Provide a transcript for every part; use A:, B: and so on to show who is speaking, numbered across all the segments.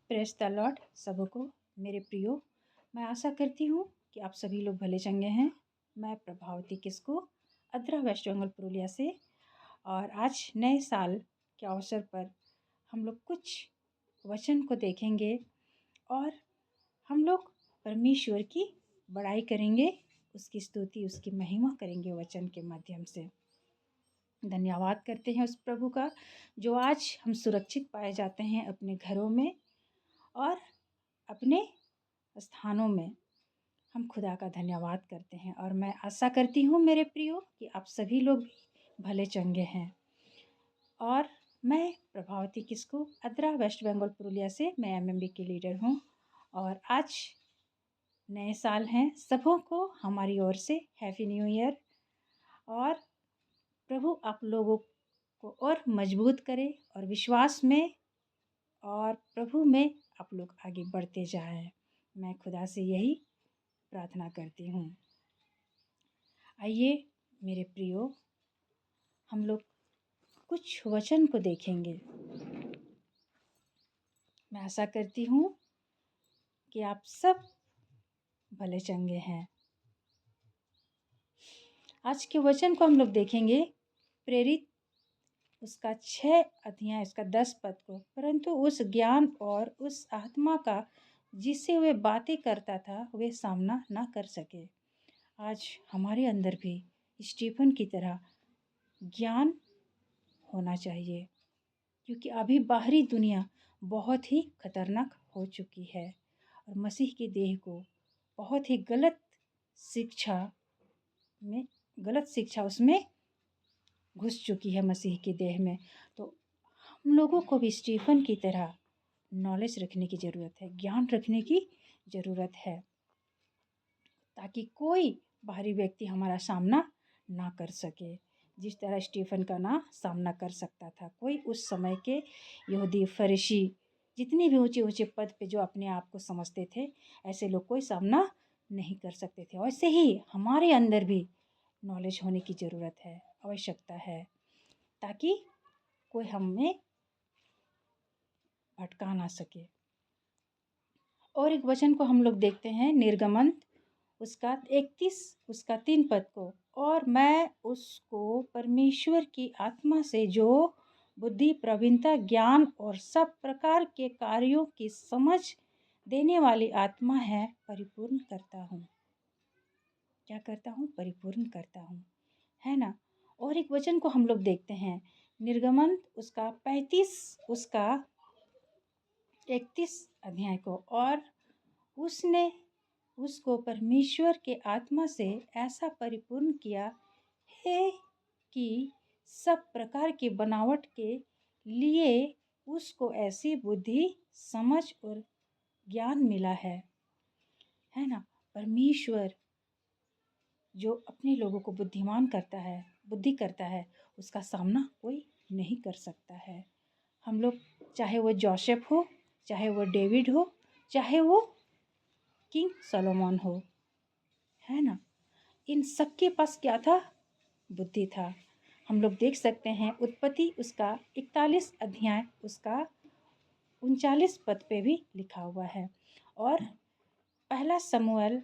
A: Praise the Lord सबको मेरे प्रियो। मैं आशा करती हूँ कि आप सभी लोग भले चंगे हैं। मैं प्रभावती किस्कू अद्रा वेस्ट बंगाल पुरुलिया से, और आज नए साल के अवसर पर हम लोग कुछ वचन को देखेंगे और हम लोग परमेश्वर की बड़ाई करेंगे, उसकी स्तुति, उसकी महिमा करेंगे वचन के माध्यम से। धन्यवाद करते हैं उस प्रभु का जो आज हम सुरक्षित पाए जाते हैं अपने घरों में और अपने स्थानों में। हम खुदा का धन्यवाद करते हैं और मैं आशा करती हूँ मेरे प्रियो कि आप सभी लोग भी भले चंगे हैं। और मैं प्रभावती किस्कू अद्रा वेस्ट बंगाल पुरुलिया से, मैं एमएमबी की लीडर हूँ। और आज नए साल हैं, सबों को हमारी ओर से हैप्पी न्यू ईयर। और प्रभु आप लोगों को और मजबूत करे और विश्वास में और प्रभु में आप लोग आगे बढ़ते जाएं। मैं खुदा से यही प्रार्थना करती हूँ। आइए मेरे प्रियो, हम लोग कुछ वचन को देखेंगे। मैं आशा करती हूँ कि आप सब भले चंगे हैं। आज के वचन को हम लोग देखेंगे प्रेरित उसका 6 अध्याय उसका 10 पद को। परंतु उस ज्ञान और उस आत्मा का जिससे वे बातें करता था वे सामना ना कर सके। आज हमारे अंदर भी स्टीफन की तरह ज्ञान होना चाहिए, क्योंकि अभी बाहरी दुनिया बहुत ही खतरनाक हो चुकी है और मसीह की देह को बहुत ही गलत शिक्षा उसमें घुस चुकी है मसीह की देह में। तो हम लोगों को भी स्टीफन की तरह नॉलेज रखने की ज़रूरत है, ज्ञान रखने की ज़रूरत है, ताकि कोई बाहरी व्यक्ति हमारा सामना ना कर सके जिस तरह स्टीफन का ना सामना कर सकता था कोई। उस समय के यहूदी फरीसी जितने भी ऊंचे ऊंचे पद पे जो अपने आप को समझते थे, ऐसे लोग कोई सामना नहीं कर सकते थे। वैसे ही हमारे अंदर भी नॉलेज होने की ज़रूरत है, आवश्यकता है, ताकि कोई हमें भटका ना सके। और एक वचन को हम लोग देखते हैं निर्गमन उसका 31 उसका 3 पद को। और मैं उसको परमेश्वर की आत्मा से जो बुद्धि, प्रवीणता, ज्ञान और सब प्रकार के कार्यों की समझ देने वाली आत्मा है परिपूर्ण करता हूँ। क्या करता हूँ? परिपूर्ण करता हूँ, है ना। और एक वचन को हम लोग देखते हैं निर्गमन उसका 35 उसका 31 अध्याय को। और उसने उसको परमेश्वर के आत्मा से ऐसा परिपूर्ण किया है कि सब प्रकार की बनावट के लिए उसको ऐसी बुद्धि, समझ और ज्ञान मिला है ना। परमेश्वर जो अपने लोगों को बुद्धिमान करता है, बुद्धि करता है, उसका सामना कोई नहीं कर सकता है। हम लोग चाहे वो जोसेफ हो, चाहे वो डेविड हो, चाहे वो किंग सोलोमन हो, है ना, इन सबके पास क्या था? बुद्धि था। हम लोग देख सकते हैं उत्पत्ति उसका 41 अध्याय उसका 39 पद पे भी लिखा हुआ है। और पहला शमूएल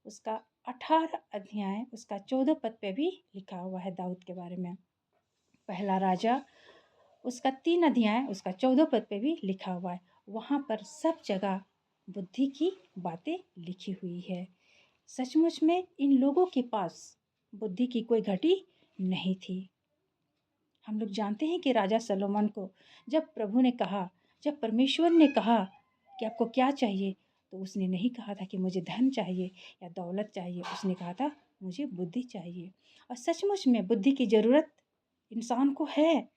A: उसका 18 अध्याय उसका 14 पद पे भी लिखा हुआ है दाऊद के बारे में। पहला राजा उसका 3 अध्याय उसका 14 पद पे भी लिखा हुआ है। वहाँ पर सब जगह बुद्धि की बातें लिखी हुई है। सचमुच में इन लोगों के पास बुद्धि की कोई घटी नहीं थी। हम लोग जानते हैं कि राजा सलोमन को जब प्रभु ने कहा, जब परमेश्वर ने कहा कि आपको क्या चाहिए, तो उसने नहीं कहा था कि मुझे धन चाहिए या दौलत चाहिए, उसने कहा था मुझे बुद्धि चाहिए। और सचमुच में बुद्धि की ज़रूरत इंसान को है,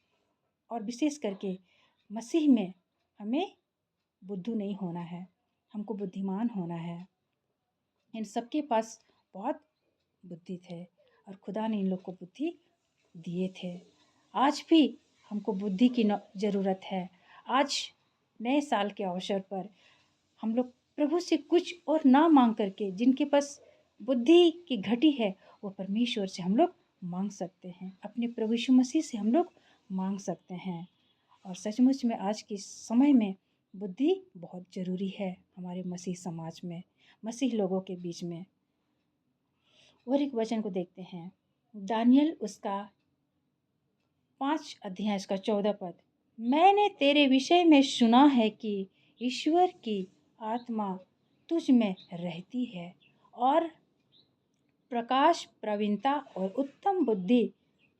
A: और विशेष करके मसीह में हमें बुद्धू नहीं होना है, हमको बुद्धिमान होना है। इन सबके पास बहुत बुद्धि थे और खुदा ने इन लोग को बुद्धि दिए थे। आज भी हमको बुद्धि की ज़रूरत है। आज नए साल के अवसर पर हम लोग प्रभु से कुछ और ना मांग करके, जिनके पास बुद्धि की घटी है, वो परमेश्वर से हम लोग मांग सकते हैं, अपने प्रभु यीशु मसीह से हम लोग मांग सकते हैं। और सचमुच में आज के समय में बुद्धि बहुत ज़रूरी है हमारे मसीह समाज में, मसीह लोगों के बीच में। और एक वचन को देखते हैं, दानियल उसका 5 अध्याय उसका 14 पद। मैंने तेरे विषय में सुना है कि ईश्वर की आत्मा तुझ में रहती है और प्रकाश, प्रवीणता और उत्तम बुद्धि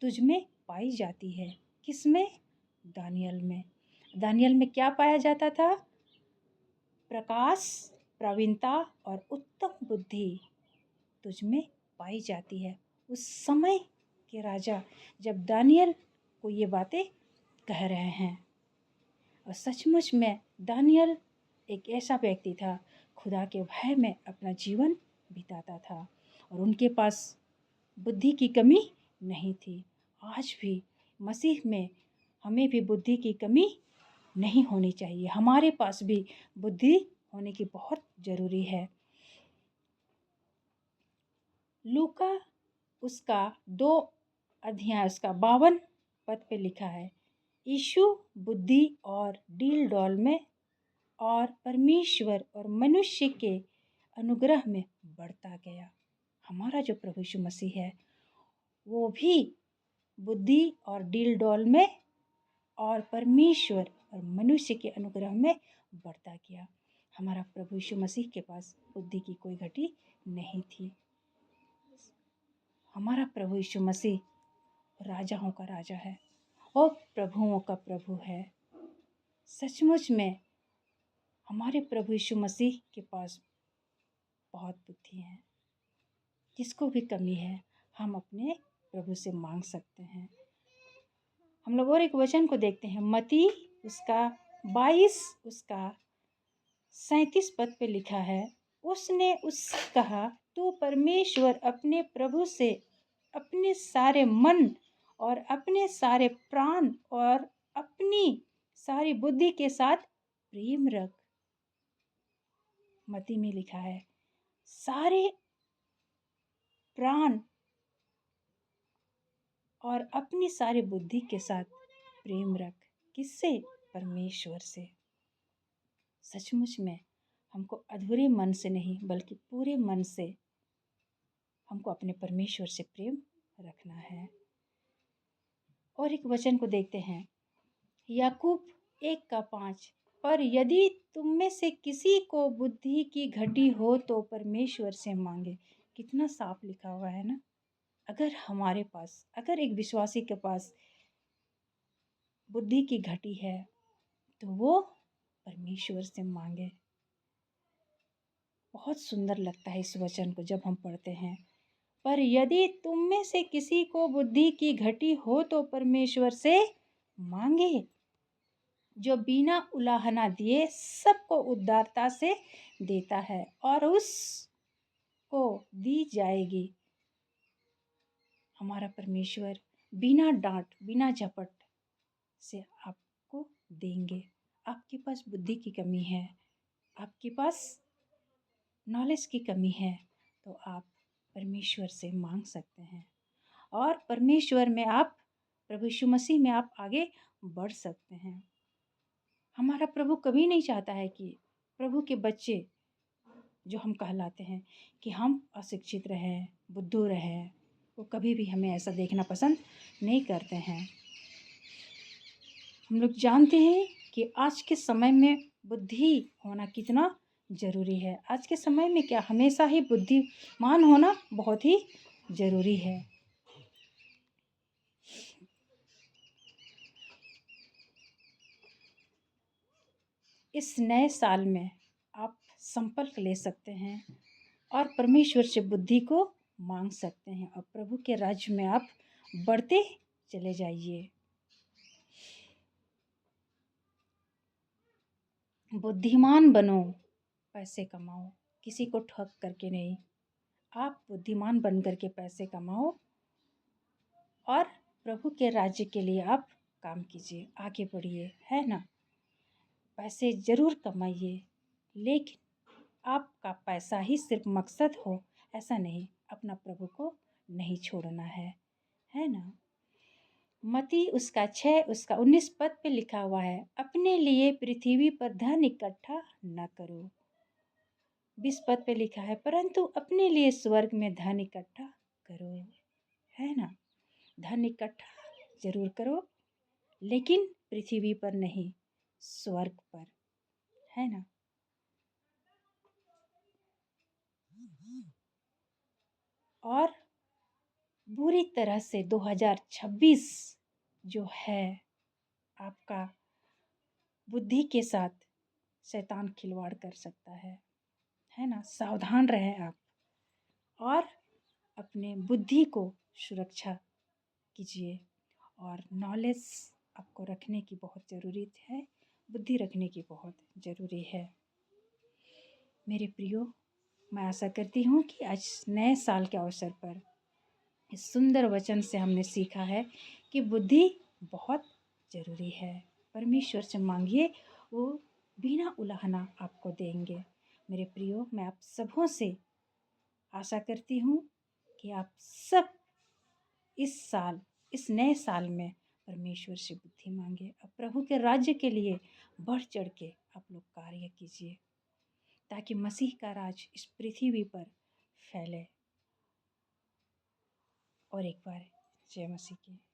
A: तुझ में पाई जाती है। किसमें? दानियल में। दानियल में क्या पाया जाता था? प्रकाश, प्रवीणता और उत्तम बुद्धि तुझ में पाई जाती है। उस समय के राजा जब दानियल को ये बातें कह रहे हैं, और सचमुच में दानियल एक ऐसा व्यक्ति था, खुदा के भय में अपना जीवन बिताता था और उनके पास बुद्धि की कमी नहीं थी। आज भी मसीह में हमें भी बुद्धि की कमी नहीं होनी चाहिए। हमारे पास भी बुद्धि होने की बहुत ज़रूरी है। लूका उसका 2 अध्याय उसका 52 पद पे लिखा है, यीशु बुद्धि और डील डॉल में और परमेश्वर और मनुष्य के अनुग्रह में बढ़ता गया। हमारा जो प्रभु यीशु मसीह है वो भी बुद्धि और डील डॉल में और परमेश्वर और मनुष्य के अनुग्रह में बढ़ता गया। हमारा प्रभु यीशु मसीह के पास बुद्धि की कोई घटी नहीं थी। हमारा प्रभु यीशु मसीह राजाओं का राजा है और प्रभुओं का प्रभु है। सचमुच में हमारे प्रभु यीशु मसीह के पास बहुत बुद्धि है। जिसको भी कमी है हम अपने प्रभु से मांग सकते हैं। हम लोग और एक वचन को देखते हैं, मत्ती उसका 22 उसका 37 पद पे लिखा है, उसने उससे कहा, तू परमेश्वर अपने प्रभु से अपने सारे मन और अपने सारे प्राण और अपनी सारी बुद्धि के साथ प्रेम रख। मत्ती में लिखा है सारे प्राण और अपनी सारी बुद्धि के साथ प्रेम रख। किससे? परमेश्वर से। सचमुच में हमको अधूरे मन से नहीं बल्कि पूरे मन से हमको अपने परमेश्वर से प्रेम रखना है। और एक वचन को देखते हैं, याकूब 1:5, पर यदि तुम में से किसी को बुद्धि की घटी हो तो परमेश्वर से मांगे। कितना साफ लिखा हुआ है ना। अगर हमारे पास, अगर एक विश्वासी के पास बुद्धि की घटी है तो वो परमेश्वर से मांगे। बहुत सुंदर लगता है इस वचन को जब हम पढ़ते हैं, पर यदि तुम में से किसी को बुद्धि की घटी हो तो परमेश्वर से मांगे, जो बिना उलाहना दिए सबको उदारता से देता है और उसको दी जाएगी। हमारा परमेश्वर बिना डांट बिना झपट से आपको देंगे। आपके पास बुद्धि की कमी है, आपके पास नॉलेज की कमी है, तो आप परमेश्वर से मांग सकते हैं और परमेश्वर में आप, प्रभु यीशु मसीह में आप आगे बढ़ सकते हैं। हमारा प्रभु कभी नहीं चाहता है कि प्रभु के बच्चे जो हम कहलाते हैं कि हम अशिक्षित रहें, बुद्धू रहें। वो कभी भी हमें ऐसा देखना पसंद नहीं करते हैं। हम लोग जानते हैं कि आज के समय में बुद्धि होना कितना ज़रूरी है। आज के समय में क्या, हमेशा ही बुद्धिमान होना बहुत ही ज़रूरी है। इस नए साल में आप संपर्क ले सकते हैं और परमेश्वर से बुद्धि को मांग सकते हैं और प्रभु के राज्य में आप बढ़ते चले जाइए। बुद्धिमान बनो, पैसे कमाओ, किसी को ठग करके नहीं। आप बुद्धिमान बन करके पैसे कमाओ और प्रभु के राज्य के लिए आप काम कीजिए, आगे बढ़िए, है ना। पैसे ज़रूर कमाइए, लेकिन आपका पैसा ही सिर्फ मकसद हो ऐसा नहीं। अपना प्रभु को नहीं छोड़ना है ना। मत्ती उसका 6 उसका 19 पद पे लिखा हुआ है, अपने लिए पृथ्वी पर धन इकट्ठा न करो। 20 पद पे लिखा है, परंतु अपने लिए स्वर्ग में धन इकट्ठा करो। है ना, धन इकट्ठा जरूर करो, लेकिन पृथ्वी पर नहीं, स्वर्ग पर। है ना। और बुरी तरह से 2026 जो है आपका बुद्धि के साथ शैतान खिलवाड़ कर सकता है ना। सावधान रहें आप, और अपने बुद्धि को सुरक्षा कीजिए। और नॉलेज आपको रखने की बहुत ज़रूरी है, बुद्धि रखने की बहुत ज़रूरी है। मेरे प्रियो, मैं आशा करती हूँ कि आज नए साल के अवसर पर इस सुंदर वचन से हमने सीखा है कि बुद्धि बहुत ज़रूरी है। परमेश्वर से मांगिए, वो बिना उलाहना आपको देंगे। मेरे प्रियो, मैं आप सबों से आशा करती हूँ कि आप सब इस साल, इस नए साल में परमेश्वर से बुद्धि मांगे और प्रभु के राज्य के लिए बढ़ चढ़ के आप लोग कार्य कीजिए, ताकि मसीह का राज इस पृथ्वी पर फैले। और एक बार जय मसीह की।